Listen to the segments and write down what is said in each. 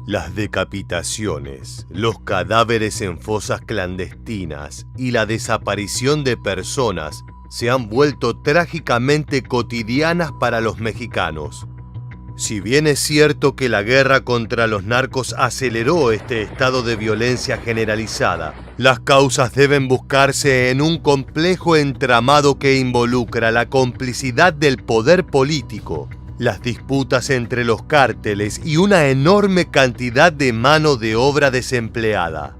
Las decapitaciones, los cadáveres en fosas clandestinas y la desaparición de personas se han vuelto trágicamente cotidianas para los mexicanos. Si bien es cierto que la guerra contra los narcos aceleró este estado de violencia generalizada, las causas deben buscarse en un complejo entramado que involucra la complicidad del poder político, las disputas entre los cárteles y una enorme cantidad de mano de obra desempleada.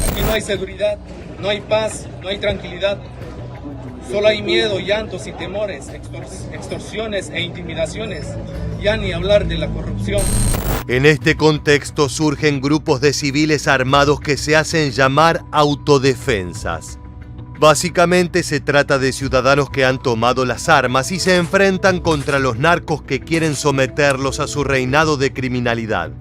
Aquí no hay seguridad, no hay paz, no hay tranquilidad. Solo hay miedo, llantos y temores, extorsiones e intimidaciones. Ya ni hablar de la corrupción. En este contexto surgen grupos de civiles armados que se hacen llamar autodefensas. Básicamente se trata de ciudadanos que han tomado las armas y se enfrentan contra los narcos que quieren someterlos a su reinado de criminalidad.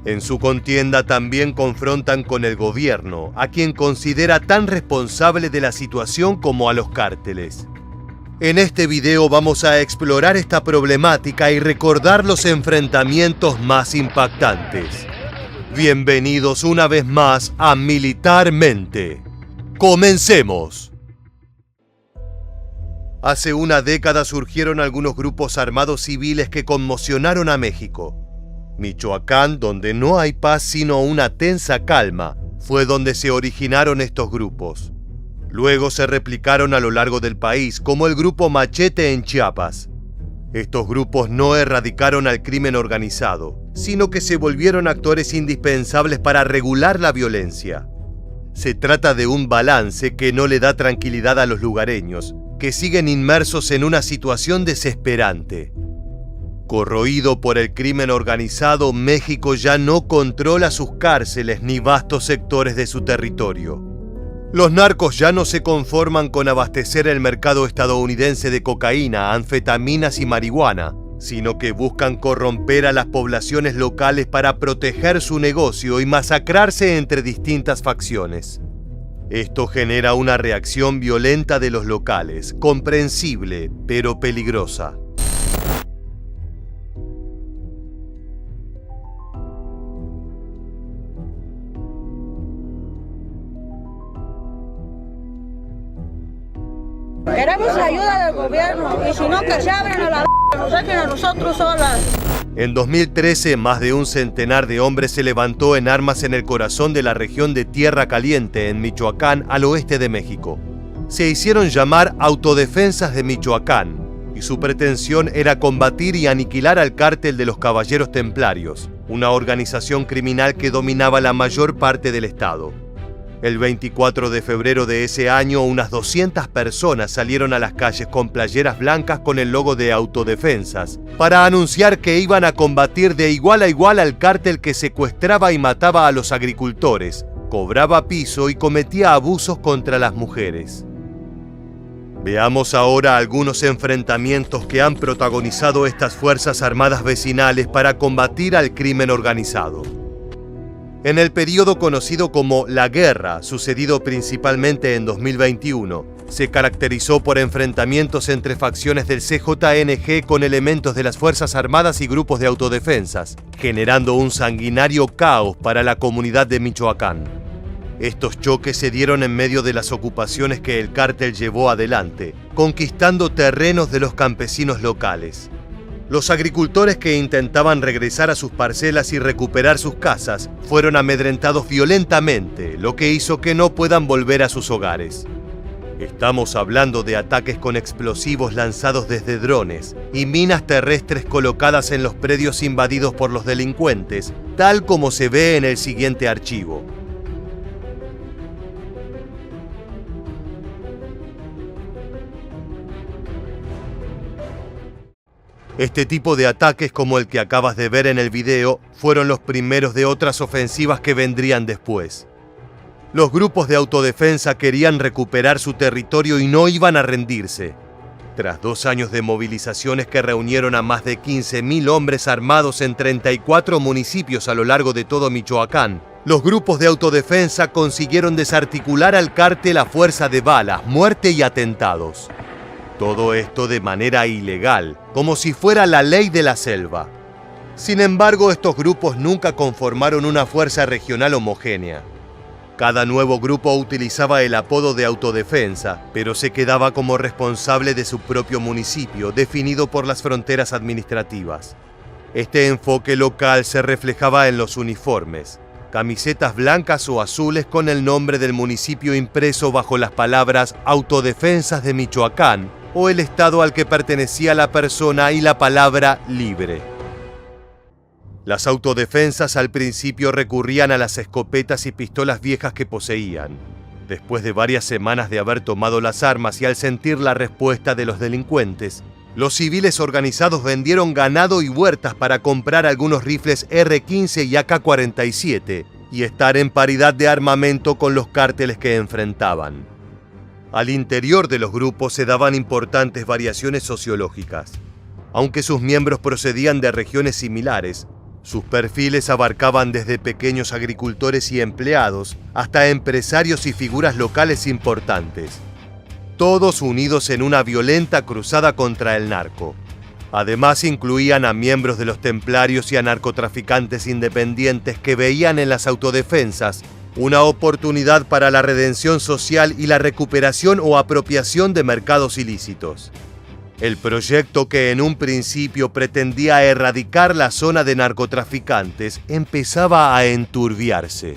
En su contienda también confrontan con el gobierno, a quien considera tan responsable de la situación como a los cárteles. En este video vamos a explorar esta problemática y recordar los enfrentamientos más impactantes. Bienvenidos una vez más a Militarmente. ¡Comencemos! Hace una década surgieron algunos grupos armados civiles que conmocionaron a México. Michoacán, donde no hay paz sino una tensa calma, fue donde se originaron estos grupos. Luego se replicaron a lo largo del país, como el grupo Machete en Chiapas. Estos grupos no erradicaron al crimen organizado, sino que se volvieron actores indispensables para regular la violencia. Se trata de un balance que no le da tranquilidad a los lugareños, que siguen inmersos en una situación desesperante. Corroído por el crimen organizado, México ya no controla sus cárceles ni vastos sectores de su territorio. Los narcos ya no se conforman con abastecer el mercado estadounidense de cocaína, anfetaminas y marihuana, sino que buscan corromper a las poblaciones locales para proteger su negocio y masacrarse entre distintas facciones. Esto genera una reacción violenta de los locales, comprensible pero peligrosa. Queremos la ayuda del gobierno y si no que se abren a la nos dejen a nosotros solas. En 2013, más de un centenar de hombres se levantó en armas en el corazón de la región de Tierra Caliente, en Michoacán, al oeste de México. Se hicieron llamar Autodefensas de Michoacán, y su pretensión era combatir y aniquilar al cártel de los Caballeros Templarios, una organización criminal que dominaba la mayor parte del estado. El 24 de febrero de ese año, unas 200 personas salieron a las calles con playeras blancas con el logo de Autodefensas para anunciar que iban a combatir de igual a igual al cártel que secuestraba y mataba a los agricultores, cobraba piso y cometía abusos contra las mujeres. Veamos ahora algunos enfrentamientos que han protagonizado estas fuerzas armadas vecinales para combatir al crimen organizado. En el periodo conocido como La Guerra, sucedido principalmente en 2021, se caracterizó por enfrentamientos entre facciones del CJNG con elementos de las Fuerzas Armadas y grupos de autodefensas, generando un sanguinario caos para la comunidad de Michoacán. Estos choques se dieron en medio de las ocupaciones que el cártel llevó adelante, conquistando terrenos de los campesinos locales. Los agricultores que intentaban regresar a sus parcelas y recuperar sus casas fueron amedrentados violentamente, lo que hizo que no puedan volver a sus hogares. Estamos hablando de ataques con explosivos lanzados desde drones y minas terrestres colocadas en los predios invadidos por los delincuentes, tal como se ve en el siguiente archivo. Este tipo de ataques, como el que acabas de ver en el video, fueron los primeros de otras ofensivas que vendrían después. Los grupos de autodefensa querían recuperar su territorio y no iban a rendirse. Tras 2 años de movilizaciones que reunieron a más de 15.000 hombres armados en 34 municipios a lo largo de todo Michoacán, los grupos de autodefensa consiguieron desarticular al cártel a fuerza de balas, muerte y atentados. Todo esto de manera ilegal, como si fuera la ley de la selva. Sin embargo, estos grupos nunca conformaron una fuerza regional homogénea. Cada nuevo grupo utilizaba el apodo de autodefensa, pero se quedaba como responsable de su propio municipio, definido por las fronteras administrativas. Este enfoque local se reflejaba en los uniformes, camisetas blancas o azules con el nombre del municipio impreso bajo las palabras Autodefensas de Michoacán o el estado al que pertenecía la persona y la palabra libre. Las autodefensas al principio recurrían a las escopetas y pistolas viejas que poseían. Después de varias semanas de haber tomado las armas y al sentir la respuesta de los delincuentes, los civiles organizados vendieron ganado y huertas para comprar algunos rifles R-15 y AK-47 y estar en paridad de armamento con los cárteles que enfrentaban. Al interior de los grupos se daban importantes variaciones sociológicas. Aunque sus miembros procedían de regiones similares, sus perfiles abarcaban desde pequeños agricultores y empleados hasta empresarios y figuras locales importantes, todos unidos en una violenta cruzada contra el narco. Además, incluían a miembros de los templarios y a narcotraficantes independientes que veían en las autodefensas una oportunidad para la redención social y la recuperación o apropiación de mercados ilícitos. El proyecto, que en un principio pretendía erradicar la zona de narcotraficantes, empezaba a enturbiarse.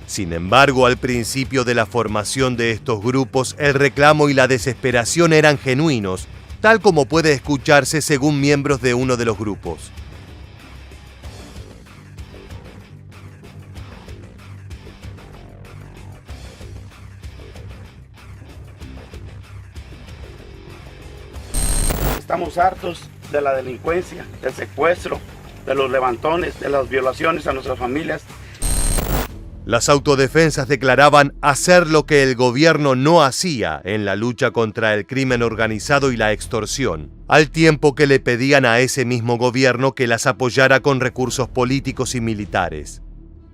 Sin embargo, al principio de la formación de estos grupos, el reclamo y la desesperación eran genuinos, tal como puede escucharse según miembros de uno de los grupos. Estamos hartos de la delincuencia, del secuestro, de los levantones, de las violaciones a nuestras familias. Las autodefensas declaraban hacer lo que el gobierno no hacía en la lucha contra el crimen organizado y la extorsión, al tiempo que le pedían a ese mismo gobierno que las apoyara con recursos políticos y militares.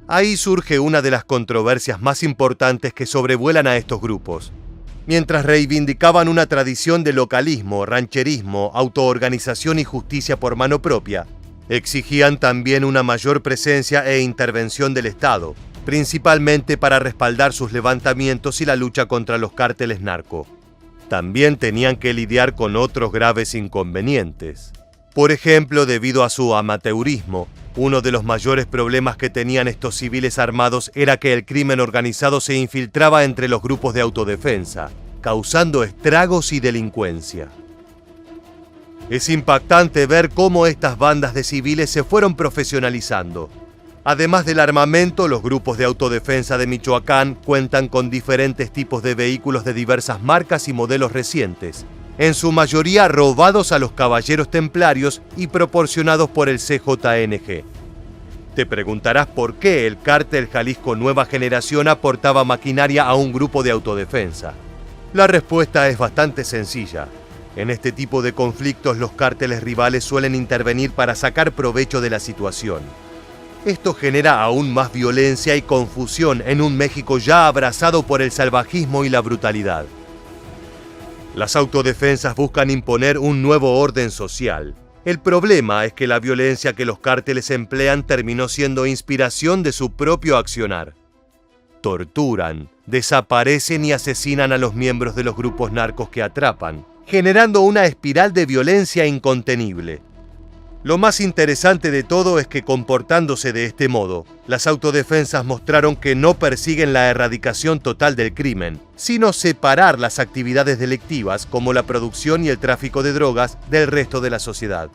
Ahí surge una de las controversias más importantes que sobrevuelan a estos grupos. Mientras reivindicaban una tradición de localismo, rancherismo, autoorganización y justicia por mano propia, exigían también una mayor presencia e intervención del Estado, principalmente para respaldar sus levantamientos y la lucha contra los cárteles narco. También tenían que lidiar con otros graves inconvenientes. Por ejemplo, debido a su amateurismo, uno de los mayores problemas que tenían estos civiles armados era que el crimen organizado se infiltraba entre los grupos de autodefensa, causando estragos y delincuencia. Es impactante ver cómo estas bandas de civiles se fueron profesionalizando. Además del armamento, los grupos de autodefensa de Michoacán cuentan con diferentes tipos de vehículos de diversas marcas y modelos recientes, en su mayoría robados a los caballeros templarios y proporcionados por el CJNG. Te preguntarás por qué el cártel Jalisco Nueva Generación aportaba maquinaria a un grupo de autodefensa. La respuesta es bastante sencilla. En este tipo de conflictos, los cárteles rivales suelen intervenir para sacar provecho de la situación. Esto genera aún más violencia y confusión en un México ya abrazado por el salvajismo y la brutalidad. Las autodefensas buscan imponer un nuevo orden social. El problema es que la violencia que los cárteles emplean terminó siendo inspiración de su propio accionar. Torturan, desaparecen y asesinan a los miembros de los grupos narcos que atrapan, generando una espiral de violencia incontenible. Lo más interesante de todo es que, comportándose de este modo, las autodefensas mostraron que no persiguen la erradicación total del crimen, sino separar las actividades delictivas como la producción y el tráfico de drogas del resto de la sociedad.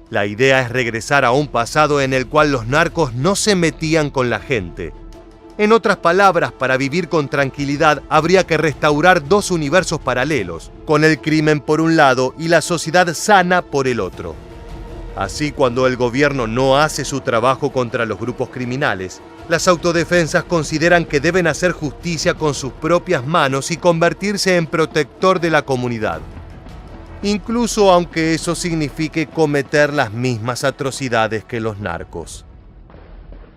La idea es regresar a un pasado en el cual los narcos no se metían con la gente. En otras palabras, para vivir con tranquilidad habría que restaurar dos universos paralelos, con el crimen por un lado y la sociedad sana por el otro. Así, cuando el gobierno no hace su trabajo contra los grupos criminales, las autodefensas consideran que deben hacer justicia con sus propias manos y convertirse en protector de la comunidad, incluso aunque eso signifique cometer las mismas atrocidades que los narcos.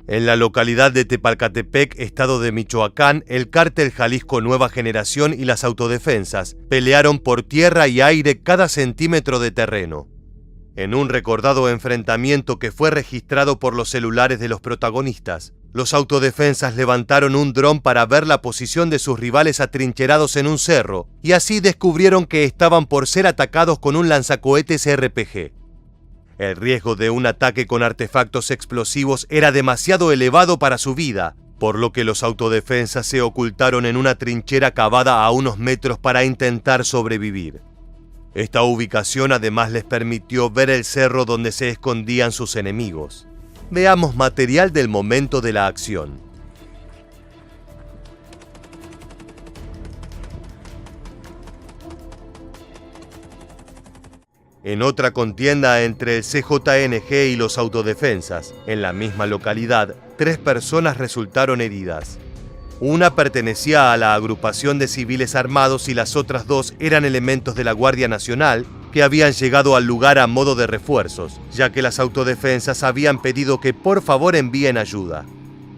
En la localidad de Tepalcatepec, estado de Michoacán, el cártel Jalisco Nueva Generación y las autodefensas pelearon por tierra y aire cada centímetro de terreno. En un recordado enfrentamiento que fue registrado por los celulares de los protagonistas, los autodefensas levantaron un dron para ver la posición de sus rivales atrincherados en un cerro, y así descubrieron que estaban por ser atacados con un lanzacohetes RPG. El riesgo de un ataque con artefactos explosivos era demasiado elevado para su vida, por lo que los autodefensas se ocultaron en una trinchera cavada a unos metros para intentar sobrevivir. Esta ubicación además les permitió ver el cerro donde se escondían sus enemigos. Veamos material del momento de la acción. En otra contienda entre el CJNG y los autodefensas, en la misma localidad, 3 personas resultaron heridas. Una pertenecía a la agrupación de civiles armados y las otras 2 eran elementos de la Guardia Nacional que habían llegado al lugar a modo de refuerzos, ya que las autodefensas habían pedido que por favor envíen ayuda.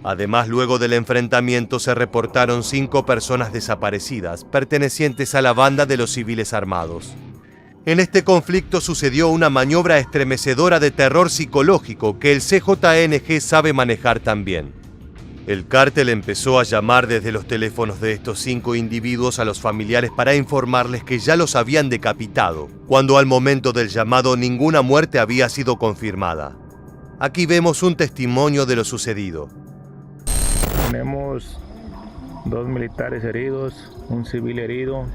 Además, luego del enfrentamiento se reportaron 5 personas desaparecidas, pertenecientes a la banda de los civiles armados. En este conflicto sucedió una maniobra estremecedora de terror psicológico que el CJNG sabe manejar también. El cártel empezó a llamar desde los teléfonos de estos 5 individuos a los familiares para informarles que ya los habían decapitado, cuando al momento del llamado ninguna muerte había sido confirmada. Aquí vemos un testimonio de lo sucedido. Tenemos 2 militares heridos, un civil herido,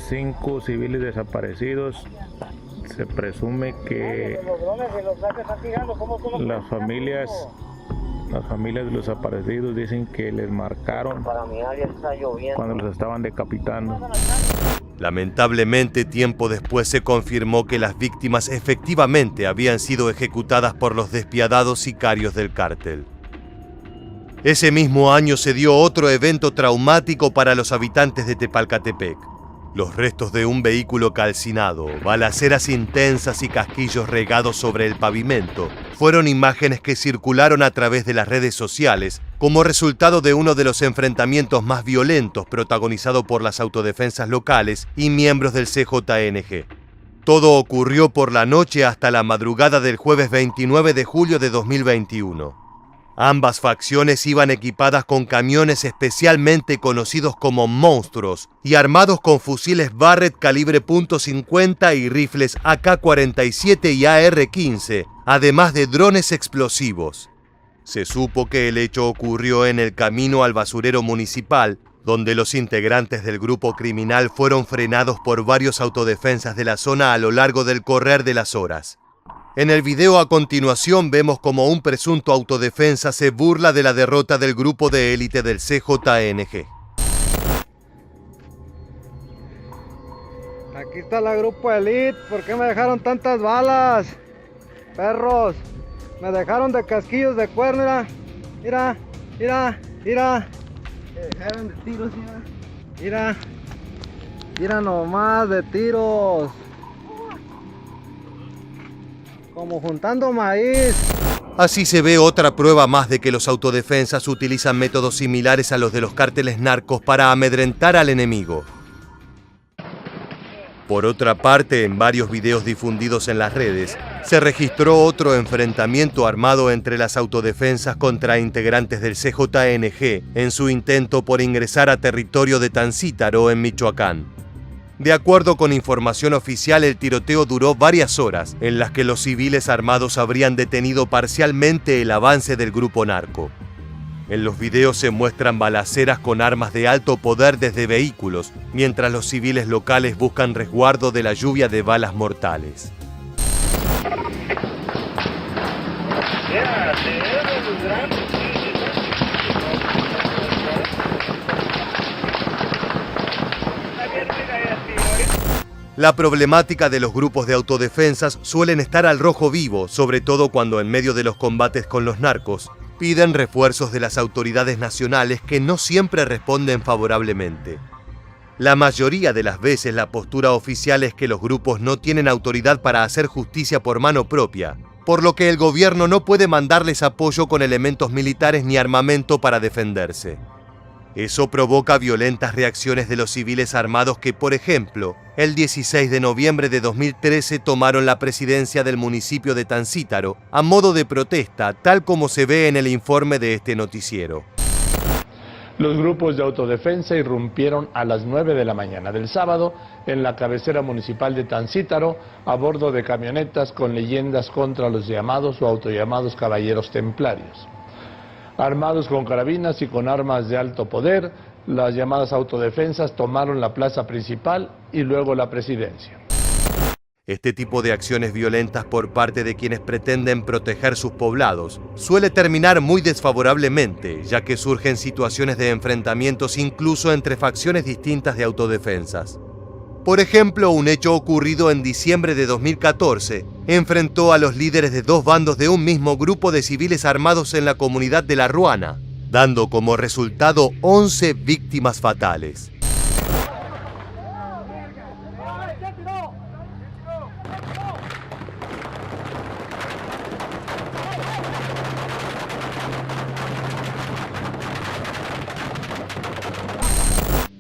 5 civiles desaparecidos. Se presume que las familias de los desaparecidos dicen que les marcaron cuando los estaban decapitando. Lamentablemente, tiempo después se confirmó que las víctimas efectivamente habían sido ejecutadas por los despiadados sicarios del cártel. Ese mismo año se dio otro evento traumático para los habitantes de Tepalcatepec. Los restos de un vehículo calcinado, balaceras intensas y casquillos regados sobre el pavimento fueron imágenes que circularon a través de las redes sociales como resultado de uno de los enfrentamientos más violentos protagonizado por las autodefensas locales y miembros del CJNG. Todo ocurrió por la noche hasta la madrugada del jueves 29 de julio de 2021. Ambas facciones iban equipadas con camiones especialmente conocidos como monstruos y armados con fusiles Barrett calibre .50 y rifles AK-47 y AR-15, además de drones explosivos. Se supo que el hecho ocurrió en el camino al basurero municipal, donde los integrantes del grupo criminal fueron frenados por varios autodefensas de la zona a lo largo del correr de las horas. En el video a continuación vemos como un presunto autodefensa se burla de la derrota del grupo de élite del CJNG. Aquí está la grupo Elite. ¿Por qué me dejaron tantas balas? Perros, me dejaron de casquillos de cuerno, mira. Me dejaron de tiros, mira nomás de tiros. Como juntando maíz. Así se ve otra prueba más de que los autodefensas utilizan métodos similares a los de los cárteles narcos para amedrentar al enemigo. Por otra parte, en varios videos difundidos en las redes, se registró otro enfrentamiento armado entre las autodefensas contra integrantes del CJNG en su intento por ingresar a territorio de Tancítaro, en Michoacán. De acuerdo con información oficial, el tiroteo duró varias horas, en las que los civiles armados habrían detenido parcialmente el avance del grupo narco. En los videos se muestran balaceras con armas de alto poder desde vehículos, mientras los civiles locales buscan resguardo de la lluvia de balas mortales. La problemática de los grupos de autodefensas suelen estar al rojo vivo, sobre todo cuando en medio de los combates con los narcos, piden refuerzos de las autoridades nacionales que no siempre responden favorablemente. La mayoría de las veces la postura oficial es que los grupos no tienen autoridad para hacer justicia por mano propia, por lo que el gobierno no puede mandarles apoyo con elementos militares ni armamento para defenderse. Eso provoca violentas reacciones de los civiles armados que, por ejemplo, el 16 de noviembre de 2013 tomaron la presidencia del municipio de Tancítaro a modo de protesta, tal como se ve en el informe de este noticiero. Los grupos de autodefensa irrumpieron a las 9 de la mañana del sábado en la cabecera municipal de Tancítaro a bordo de camionetas con leyendas contra los llamados o autollamados caballeros templarios. Armados con carabinas y con armas de alto poder, las llamadas autodefensas tomaron la plaza principal y luego la presidencia. Este tipo de acciones violentas por parte de quienes pretenden proteger sus poblados suele terminar muy desfavorablemente, ya que surgen situaciones de enfrentamientos incluso entre facciones distintas de autodefensas. Por ejemplo, un hecho ocurrido en diciembre de 2014 enfrentó a los líderes de dos bandos de un mismo grupo de civiles armados en la comunidad de La Ruana, dando como resultado 11 víctimas fatales.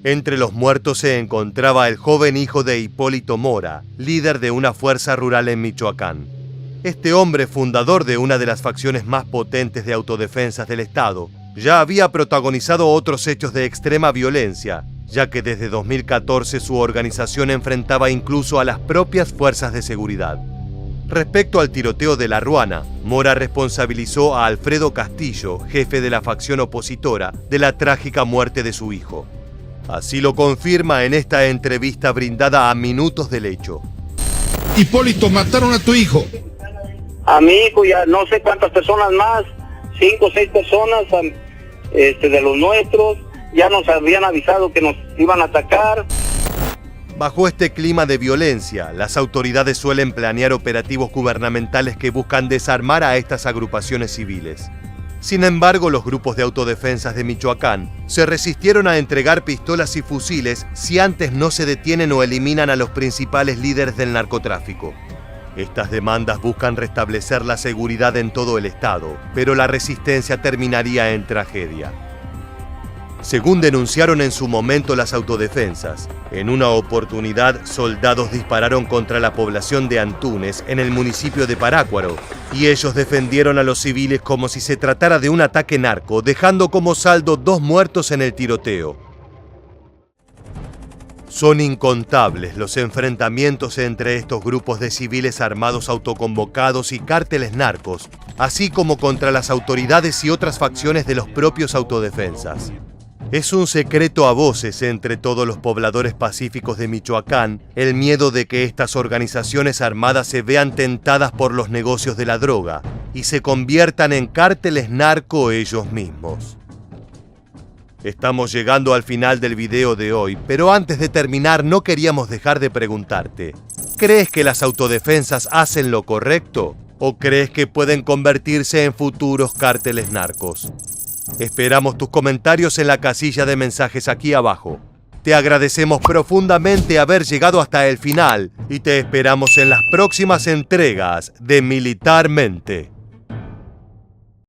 Entre los muertos se encontraba el joven hijo de Hipólito Mora, líder de una fuerza rural en Michoacán. Este hombre, fundador de una de las facciones más potentes de autodefensas del Estado, ya había protagonizado otros hechos de extrema violencia, ya que desde 2014 su organización enfrentaba incluso a las propias fuerzas de seguridad. Respecto al tiroteo de La Ruana, Mora responsabilizó a Alfredo Castillo, jefe de la facción opositora, de la trágica muerte de su hijo. Así lo confirma en esta entrevista brindada a minutos del hecho. Hipólito, mataron a tu hijo. A mi hijo ya no sé cuántas personas más, 5 o 6 personas de los nuestros, ya nos habían avisado que nos iban a atacar. Bajo este clima de violencia, las autoridades suelen planear operativos gubernamentales que buscan desarmar a estas agrupaciones civiles. Sin embargo, los grupos de autodefensas de Michoacán se resistieron a entregar pistolas y fusiles si antes no se detienen o eliminan a los principales líderes del narcotráfico. Estas demandas buscan restablecer la seguridad en todo el estado, pero la resistencia terminaría en tragedia. Según denunciaron en su momento las autodefensas, en una oportunidad soldados dispararon contra la población de Antunes en el municipio de Parácuaro y ellos defendieron a los civiles como si se tratara de un ataque narco, dejando como saldo 2 muertos en el tiroteo. Son incontables los enfrentamientos entre estos grupos de civiles armados autoconvocados y cárteles narcos, así como contra las autoridades y otras facciones de los propios autodefensas. Es un secreto a voces entre todos los pobladores pacíficos de Michoacán el miedo de que estas organizaciones armadas se vean tentadas por los negocios de la droga y se conviertan en cárteles narco ellos mismos. Estamos llegando al final del video de hoy, pero antes de terminar no queríamos dejar de preguntarte: ¿crees que las autodefensas hacen lo correcto o crees que pueden convertirse en futuros cárteles narcos? Esperamos tus comentarios en la casilla de mensajes aquí abajo. Te agradecemos profundamente haber llegado hasta el final y te esperamos en las próximas entregas de Militarmente.